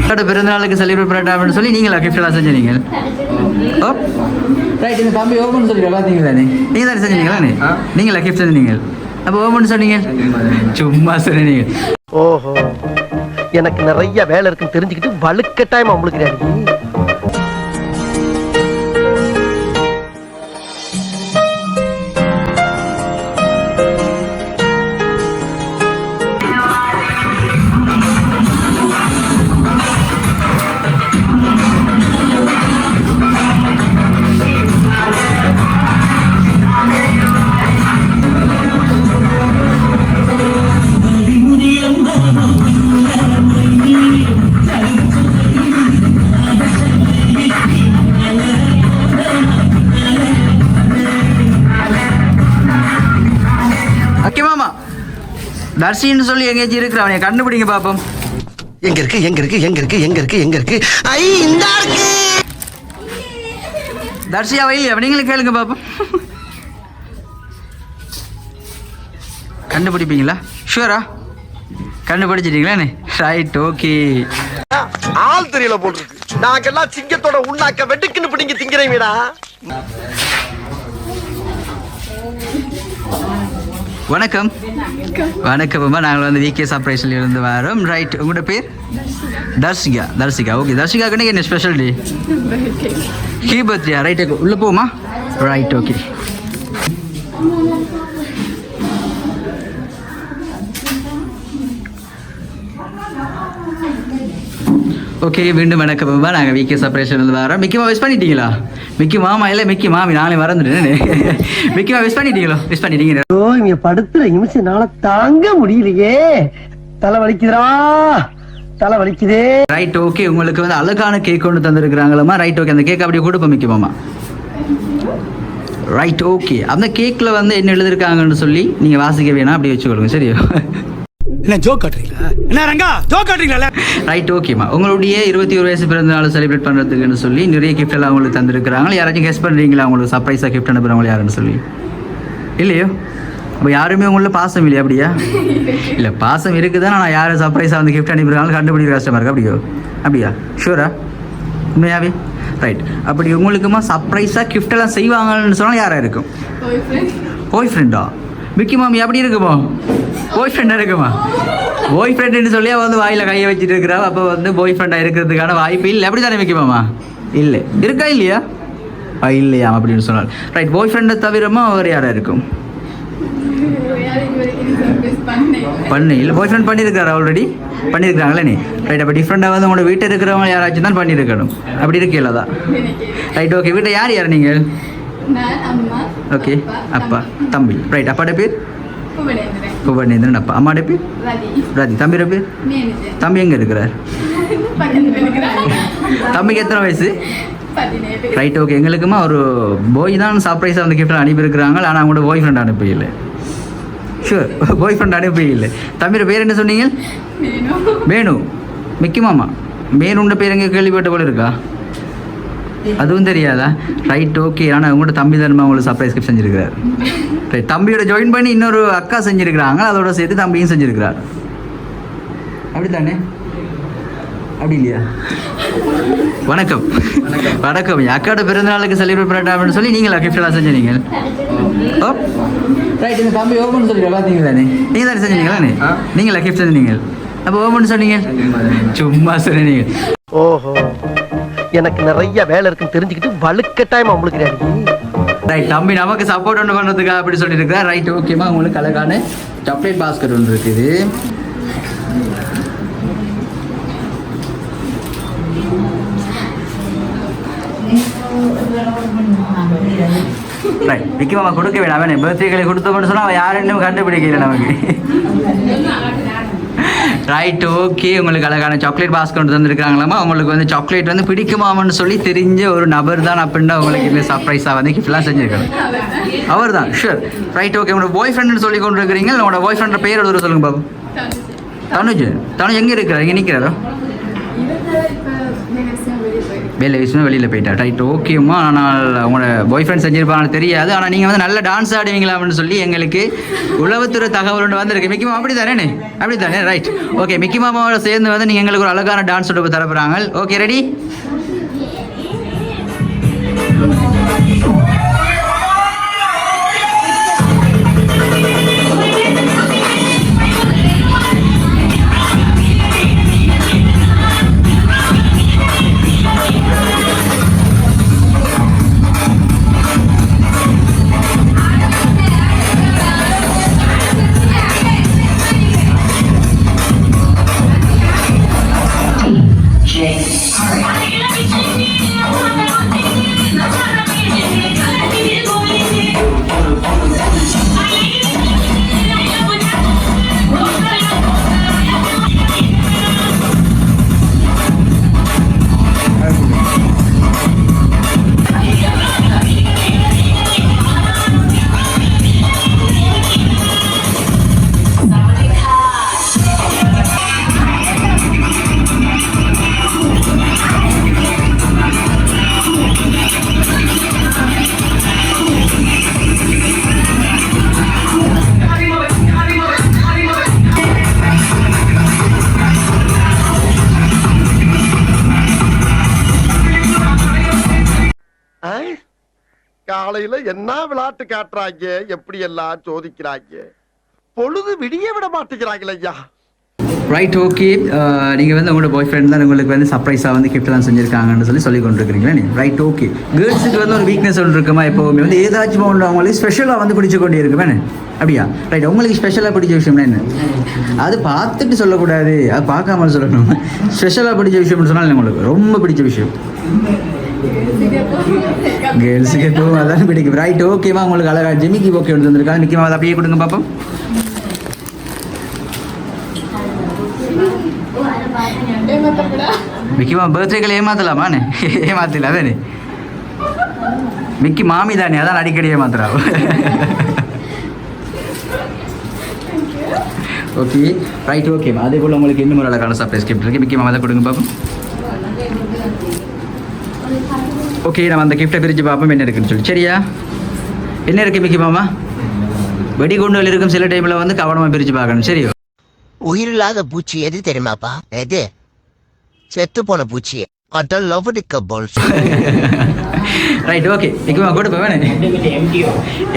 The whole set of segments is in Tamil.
பிறந்தநாளுக்கு செலிப்ரேட் பண்ணட்டான்னு சொல்லி நீங்களா கிஃப்ட் எல்லாம் செஞ்சீங்க? ஓ ரைட். இந்த தம்பி ஓப்பன் சொல்லி பார்த்தீங்களா? நீங்கள் தானே செஞ்சீங்களா? நீங்களா கிஃப்ட் செஞ்சீங்க? அப்போ ஓப்பன் சொன்னீங்க, சும்மா சொன்னீங்க. ஓஹோ, எனக்கு நிறைய வேலை இருக்குன்னு தெரிஞ்சுக்கிட்டு வலுக்கட்டாயமா உங்களுக்கு தர்ஷின்னு சொல்லி எங்கேயாச்சும் இருக்கிற அவனை கண்டுபிடிங்க பாப்போம். எங்க இருக்கு எங்க இருக்கு எங்க இருக்கு எங்க இருக்கு எங்க இருக்கு? ஐ இந்த இருக்கு. தர்ஷியா வயலி நீங்களும் கேளுங்க பாப்போம். கண்டுபிடிப்பீங்களா? ஷூரா? கண்டுபிடிச்சிட்டீங்களா? Right, okay. ஆள் தெரியல போல் இருக்கு. நாங்கெல்லாம் சிங்கத்தோட உண்ணாக்க வெட்டுக்குன்னு பிடிங்க திங்கிறீங்கடா. வணக்கம். வணக்கம்மா, நாங்கள் வந்து விகே சர்ப்ரைஸ்ல இருந்து வரோம். ரைட், உங்களோட பேர்? தர்ஷிகா. தர்ஷிகா, ஓகே. தர்ஷிகாக்கு என்ன special day? He birthday. Right, உள்ளே போமா? Right, okay. ஓகே, மீண்டும் வணக்கம்மா. நாங்கள் விகே சர்ப்ரைஸ்லேருந்து வரோம். மிக்கிமா விஷ் பண்ணிட்டீங்களா? மிக்கி மாமா இல்லை, மிக்கி மாமி. நானே மறந்துட்டேன். மிக்கிமா விஷ் பண்ணிட்டீங்களோ? விஷ் பண்ணிட்டீங்க. ஓ, இங்க படுத்துற நிமிஷம் நாள தாங்க முடியலையே. தலை வலிக்குதுடா, தலை வலிக்குதே. Right, okay. உங்களுக்கு வந்து அழகான கேக் ஒன்று தந்துருக்குறாங்களா? Right, okay. அந்த கேக் அப்படியே கொடுப்போம் மிக்கி மாமா. Right, okay. அந்த கேக்கில் வந்து என்ன எழுதிருக்காங்கன்னு சொல்லி நீங்கள் வாசிக்க வேணாம், அப்படி வச்சுக்கொள்ளுங்க. சரியா? என்ன ஜோக் காட்டுறீங்களா? என்ன ரங்கா ஜோக் காட்டுறீங்களா? ரைட், ஓகேம்மா. உங்களுடைய 21 வயசு பிறந்த நாள் செலிப்ரேட் பண்ணுறதுக்குன்னு சொல்லி நிறைய கிஃப்ட் எல்லாம் உங்களுக்கு தந்துருக்குறாங்க. யாராச்சும் கெஸ் பண்ணுறீங்களா உங்களுக்கு சர்ப்ரைஸாக கிஃப்ட் அனுப்புகிறவங்க யாருன்னு சொல்லி? இல்லையோ? அப்போ யாருமே உங்களில் பாசம் இல்லையா? அப்படியா? இல்லை, பாசம் இருக்குது. ஆனால் யாரும் சர்ப்ரைஸாக வந்து கிஃப்ட் அனுப்புகிறாங்க கண்டுபிடிக்கிற கஷ்டமாக இருக்கு. அப்படியோ? அப்படியா? ஷூரா? உண்மையாவே? ரைட். அப்படி உங்களுக்குமா சர்ப்ரைஸாக கிஃப்டெல்லாம் செய்வாங்கன்னு சொன்னால் யாராக இருக்கும்? பாய் ஃப்ரெண்டா? மிக்கி மாமி அப்படி இருக்குமோ? பாய் ஃப்ரெண்டாக இருக்குமா? பாய் ஃப்ரெண்டுன்னு சொல்லி வந்து வாயில் கையை வச்சுட்டு இருக்கிறா. அப்போ வந்து பாய் ஃப்ரெண்டாக இருக்கிறதுக்கான வாய்ப்பு இல்லை. அப்படி தானே மிக்கி மாமா? இல்லை. இருக்கா இல்லையா? இல்லையா அப்படின்னு சொன்னால் ரைட். பாய் ஃப்ரெண்டை தவிரமா அவர் யாராக இருக்கும்? பண்ணு இல்லை. பாய் ஃப்ரெண்ட் பண்ணியிருக்காரு, ஆல்ரெடி பண்ணியிருக்காங்களே நீ. ரைட். அப்போ டிஃப்ரெண்டாக வந்து உங்களோட வீட்டில் இருக்கிறவங்க யாராச்சும் தான் பண்ணியிருக்கணும். அப்படி இருக்கல தான். Right, okay. வீட்டை யார் யார் நீங்கள்? ஓகே, அப்பா தம்பி. ரைட். அப்பாட பேர்? புவனேந்திரன். அப்பா. அம்மாட பேர்? ராதி. தம்பியோட பேர்? தம்பி எங்கே இருக்கிறார்? தம்பிக்கு எத்தனை வயசு? Right, okay. எங்களுக்குமா ஒரு பாய் தான் சர்ப்ரைஸாக வந்து கிஃப்ட் அனுப்பியிருக்கிறாங்க. ஆனால் அவங்களோட பாய் ஃப்ரெண்ட் அனுப்பியில்லை. ஷூர், பாய் ஃப்ரெண்ட் அனுப்பியில்லை. தம்பியோட பேர் என்ன சொன்னீங்க? மேனு. மிக்கி மாமா மேனுன்ற பேர் எங்கே கேள்விப்பட்ட போல இருக்கா? அதுவும் தெரியாதா? Right, okay. ஆனால் உங்களோட தம்பி தானே உங்களுக்கு சர்ப்ரைஸ் கிஃப்ட் செஞ்சுருக்கிறார். ரைட். தம்பியோட ஜாயின் பண்ணி இன்னொரு அக்கா செஞ்சுருக்கிறாங்க. அதோட சேர்த்து தம்பியும் செஞ்சுருக்கிறார். அப்படி தானே? அப்படி இல்லையா? வணக்கம். வணக்கம். அக்காவோட பிறந்தநாளுக்கு செலிப்ரேட் பண்ணட்டான்னு சொல்லி நீங்களா கிஃப்டெல்லாம் செஞ்சீங்க? ஓ ரைட். இந்த தம்பி ஓப்பன் சொல்லி பார்த்தீங்களா? நீங்கள் தானே செஞ்சீங்களா? நீங்களா கிஃப்ட் செஞ்சீங்க? அப்போ ஓப்பன் சொன்னீங்க, சும்மா சொன்னீங்க. ஓஹோ, எனக்கு நிறைய வேலை இருக்குன்னு தெரிஞ்சுக்கிட்டு வலுக்கட்டாயமா உங்களுக்கு ரைட். தம்பி நமக்கு சப்போர்ட் ஒன்று பண்ணுறதுக்காக அப்படி சொல்லியிருக்கா. ரைட், ஓகேம்மா. உங்களுக்கு அழகான சாக்லேட் பாஸ்கெட் ஒன்று இருக்குது. ரைட். விக்கி மாமா கொடுக்க வேணாம். அவன் பர்த்டேகளை கொடுத்தோம்னு சொன்னால் அவன் யாருன்னு கண்டுபிடிக்கல நமக்கு. Right, okay. உங்களுக்கு அழகான சாக்லேட் பாஸ்கெட் கொண்டு தந்துருக்காங்களாமா. உங்களுக்கு வந்து சாக்லேட் வந்து பிடிக்குமாமன்னு சொல்லி தெரிஞ்ச ஒரு நபர் தான் அப்படின்னா உங்களுக்கு இந்த சர்ப்ரைஸாக வந்து கிஃப்ட்லாம் செஞ்சுருக்காங்க. அவர் தான். ஷூர். Right, okay. உங்களோட பாய் ஃப்ரெண்டுன்னு சொல்லி கொண்டு இருக்கிறீங்க. உங்களோட பாய் ஃப்ரெண்டோட பேர் எழுதுற சொல்லுங்க பாபு. தனுஜ். தனுஜ் எங்கே இருக்கிறார்? இங்கே நிற்கிறாரோ? வேலை விஷயமா வெளியில் போயிட்டா. ரைட் ஓகேம்மா. ஆனால் உங்களோட பாய் ஃப்ரெண்ட் செஞ்சிருப்பாங்க தெரியாது. ஆனால் நீங்கள் வந்து நல்ல டான்ஸ் ஆடுவீங்களா அப்படின்னு சொல்லி எங்களுக்கு உளவுத்துறை தகவல் ஒன்று வந்திருக்கு. மிக்கி மாமா அப்படி தானே? அப்படி தானே? Right okay. மிக்கி மாமாவோட சேர்ந்து வந்து நீங்கள் எங்களுக்கு ஒரு அழகான டான்ஸ் ஒன்று தரப்போகிறாங்க. Okay ready? காலையில என்ன விளையாட்டு காட்டுறாங்க, எப்படி எல்லாம் சோதிக்கிறாங்க, பொழுது விடிய விட மாட்டேங்கிறாங்களே ஐயா. Right okay. நீங்கள் வந்து உங்களோட பாய் ஃப்ரெண்ட் தான் உங்களுக்கு வந்து சர்ப்ரைஸாக வந்து கிஃப்ட் தான் செஞ்சுருக்காங்கன்னு சொல்லி கொண்டிருக்கிறீங்களா நீ? Right okay. கேர்ள்ஸுக்கு வந்து ஒரு வீக்னஸ் ஒன்று இருக்குமா எப்போவுமே வந்து ஏதாச்சும் ஒன்று அவங்களுக்கு ஸ்பெஷலாக வந்து பிடிச்சி கொண்டே இருக்குமே. அப்படியா? ரைட். உங்களுக்கு ஸ்பெஷலாக பிடிச்ச விஷயம்னா என்ன? அது பார்த்துட்டு சொல்லக்கூடாது, அது பார்க்காம சொல்லணும். ஸ்பெஷலாக பிடிச்ச விஷயம்னு சொன்னால் உங்களுக்கு ரொம்ப பிடிச்ச விஷயம் கேர்ள்ஸுக்கு எப்பவும் அதான் பிடிக்கும். ரைட் ஓகேவா. உங்களுக்கு அழகாக ஜிமிக்கி ஓகே ஒன்று வந்திருக்காங்க. நிற்கமா அதை அப்படியே கொடுங்க பார்ப்போம். மிக்கிமா பர்த்டேக்கள் ஏமாத்தலாமாண்ணே? ஏமாத்தல அதானே? மிக்கி மாமி தானே, அதான் அடிக்கடி ஏமாத்துறா. ஓகே ரைட் ஓகேம்மா. அதே போல் உங்களுக்கு இன்னும் ஒரு அழகான சர்ப்ரைஸ் கிஃப்ட் இருக்குது. மிக்கி மாமா அதை கொடுங்க பார்ப்போம். ஓகே நம்ம அந்த கிஃப்ட்டை பிரித்து பார்ப்போம் என்ன இருக்குன்னு சொல்லி. சரியா? என்ன இருக்குது மிக்கி மாமா? வெடிகுண்டுகள் இருக்கும் சில டைமில் வந்து கவனமாக பிரித்து பார்க்கணும். சரியோ? உயிரில்லாத பூச்சி எது தெரியுமாப்பா? எது? செத்து போன பூச்சி. அதான் லவ்டிக்க பால்ஸ். Right okay. மிக்கிமா கூட போவேன்.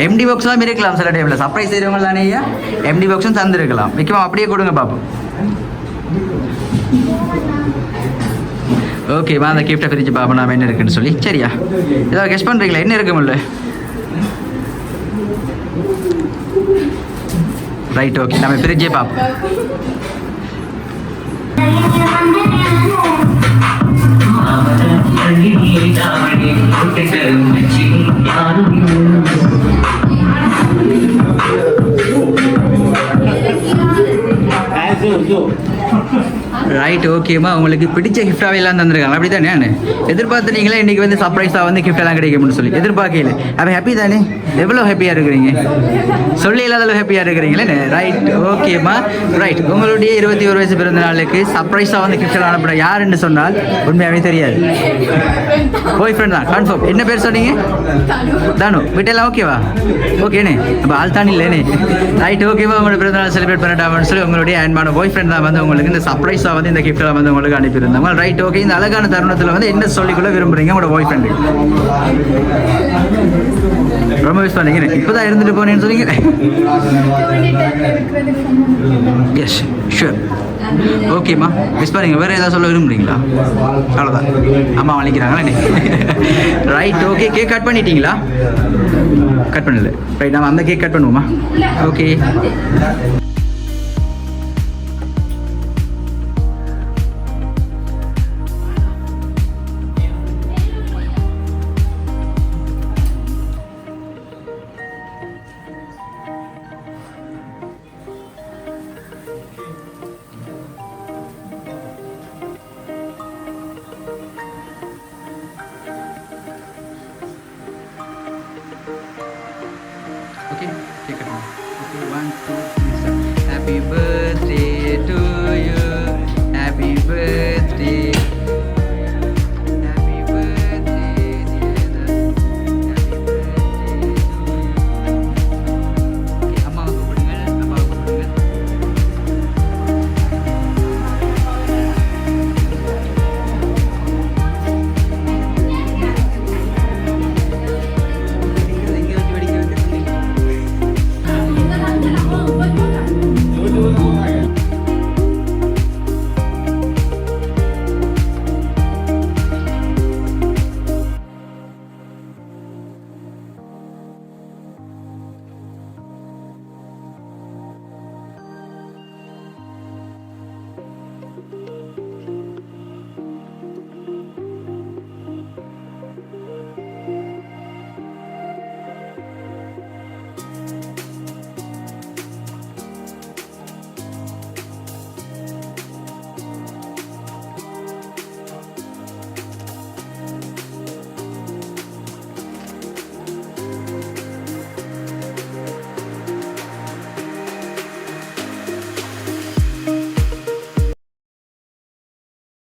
எம்டி பாக்ஸ்லாம் இருக்கலாம் சில டைமில். சர்ப்ரைஸ் செய்கிறவங்க தானே ஐயா, எம்டி பாக்ஸும் தந்துருக்கலாம். மிக்கிமா அப்படியே கொடுங்க பார்ப்போம். ஓகேவா. அந்த கிஃப்ட்டை பிரித்து பார்ப்போம் நாம் என்ன இருக்குன்னு சொல்லி. சரியா? ஏதாவது கெஸ் பண்ணுறீங்களா என்ன இருக்கு முல்ல? Right okay. நம்ம பிரிச்சே பார்ப்போம். ரைட் ஓகேம்மா. உங்களுக்கு பிடிச்ச கிஃப்டாகவே எல்லாம் தந்துருக்காங்க அப்படி தானே? எதிர்பார்த்து நீங்களே இன்றைக்கி வந்து சர்ப்ரைஸாக வந்து கிஃப்டெல்லாம் கிடைக்கும்னு சொல்லி எதிர்பார்க்கல. அப்போ ஹாப்பி தானே? எவ்வளோ ஹாப்பியாக இருக்கிறீங்க? சொல்லி இல்லாத ஹாப்பியாக இருக்கிறீங்களே. ரைட் ஓகேம்மா. ரைட். உங்களுடைய 21 வயசு பிறந்த நாளுக்கு சர்ப்ரைஸாக வந்து கிஃப்டெல்லாம் அனுப்புகிற யாருன்னு சொன்னால் உண்மையாகவே தெரியாது. பாய் ஃப்ரெண்ட் தான் கன்ஃபார்ம். என்ன பேர் சொன்னீங்க? தானு. வீட்டெல்லாம் ஓகேவா? ஓகேண்ணே. அப்போ ஆள் தானே இல்லைண்ணே. ரைட் ஓகேவா. உங்களோட பிறந்த நாள் செலிப்ரேட் பண்ணிட்டாங்கன்னு சொல்லி உங்களுடைய அன்பான பாய் ஃப்ரெண்ட் தான் வந்து உங்களுக்கு இந்த சர்ப்ரைஸாக வந்து இந்த கிஃப்ட்டெல்லாம் வந்து உங்களுக்கு அனுப்பியிருந்தாங்க. Right okay. இந்த அழகான தருணத்தில் வந்து என்ன சொல்லிக்கொள்ள விரும்புகிறீங்க உங்களோட பாய் ஃப்ரெண்டு? ரொம்ப விஷ் பண்ணீங்க. இப்போ தான் இருந்துட்டு போனேன்னு சொன்னீங்க. Yes sure. ஓகேம்மா மிஸ் பண்ணுங்க. வேறு ஏதாவது சொல்ல விரும்புகிறீங்களா? அவ்வளோதான். அம்மா வலிக்கிறாங்களே. Right okay. கேக் கட் பண்ணிட்டீங்களா? கட் பண்ணல. ரைட் நம்ம அந்த கேக் கட் பண்ணுவோமா? ஓகே.